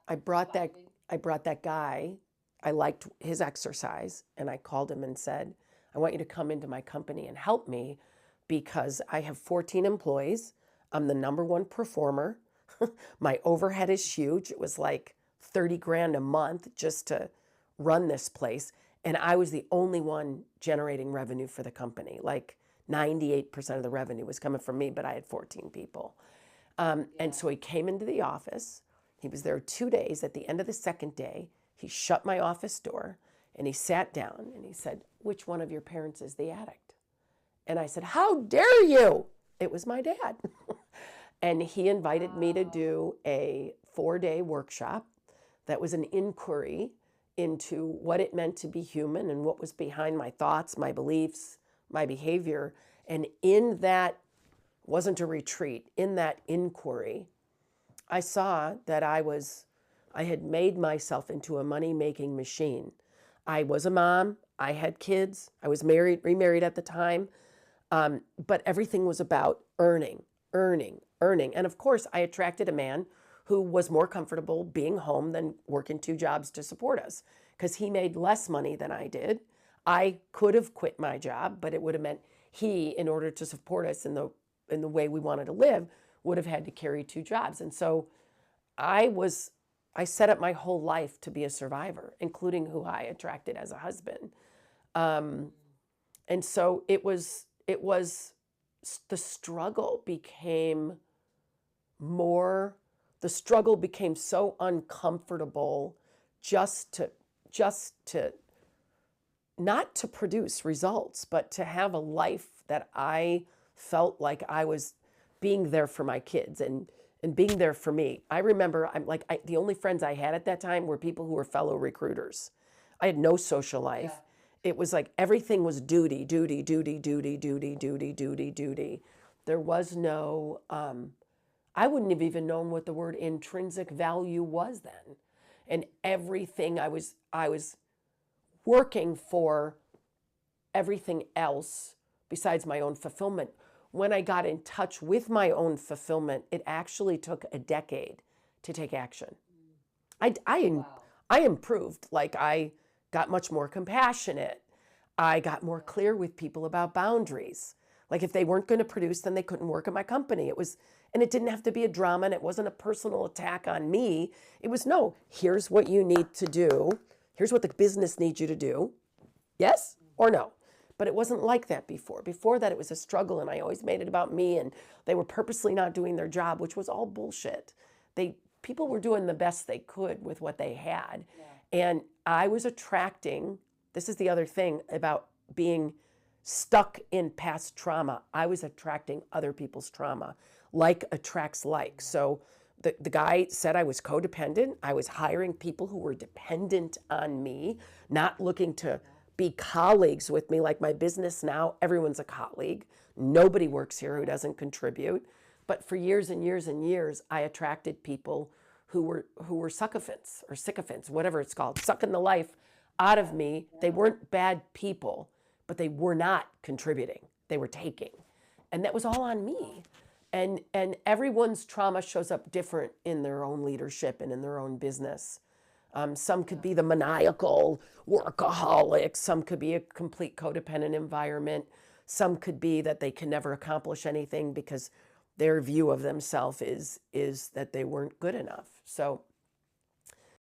I brought that I brought that guy. I liked his exercise and I called him and said, I want you to come into my company and help me because I have 14 employees. I'm the number one performer. My overhead is huge. It was like 30 grand a month just to run this place. And I was the only one generating revenue for the company. Like 98% of the revenue was coming from me, but I had 14 people. And so he came into the office. He was there 2 days. At the end of the second day, he shut my office door and he sat down and he said, which one of your parents is the addict? And I said, how dare you? It was my dad. And he invited me to do a 4-day workshop that was an inquiry into what it meant to be human and what was behind my thoughts, my beliefs, my behavior. And in that, wasn't a retreat, in that inquiry, I saw that I had made myself into a money-making machine. I was a mom, I had kids, I was married, remarried at the time, but everything was about earning, earning, earning. And of course, I attracted a man who was more comfortable being home than working 2 jobs to support us because he made less money than I did. I could have quit my job, but it would have meant he, in order to support us in the way we wanted to live, would have had to carry 2 jobs. And so I set up my whole life to be a survivor, including who I attracted as a husband. And so the struggle became the struggle became so uncomfortable just to not to produce results, but to have a life that I felt like I was being there for my kids and being there for me. I remember the only friends I had at that time were people who were fellow recruiters. I had no social life. Yeah. It was like everything was duty, duty, duty, duty, duty, duty, duty, duty. There was no, I wouldn't have even known what the word intrinsic value was then. And everything I was working for everything else besides my own fulfillment. When I got in touch with my own fulfillment, it actually took a decade to take action. Wow. I improved. Like I got much more compassionate. I got more clear with people about boundaries. Like if they weren't going to produce, then they couldn't work at my company. And it didn't have to be a drama and it wasn't a personal attack on me. It was, no, here's what you need to do. Here's what the business needs you to do. Yes or no? But it wasn't like that before. Before that, it was a struggle, and I always made it about me, and they were purposely not doing their job, which was all bullshit. People were doing the best they could with what they had. Yeah. And I was attracting, this is the other thing about being stuck in past trauma. I was attracting other people's trauma. Like attracts like. So the guy said I was codependent. I was hiring people who were dependent on me, not looking to be colleagues with me. Like my business now, everyone's a colleague. Nobody works here who doesn't contribute. But for years and years and years, I attracted people who were sycophants or sycophants, whatever it's called, sucking the life out of me. They weren't bad people, but they were not contributing. They were taking. And that was all on me. And everyone's trauma shows up different in their own leadership and in their own business. Some could be the maniacal workaholic. Some could be a complete codependent environment. Some could be that they can never accomplish anything because their view of themselves is that they weren't good enough. So